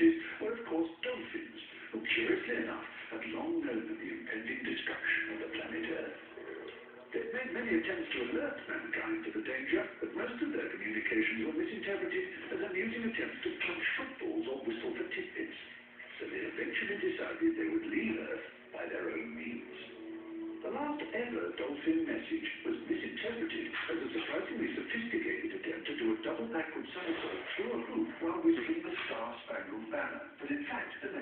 species were, of course, dolphins, who, curiously enough, had long known of the impending destruction of the planet Earth. They've made many attempts to alert mankind to the danger, but most of their communications were misinterpreted as amusing attempts to punch footballs or whistle for tidbits. So they eventually decided they would leave Earth by their own means. The last ever dolphin message was misinterpreted as a surprisingly sophisticated attempt to do a double backward somersault through a hoop while whistling the Star-Spangled Banner. But in fact, the message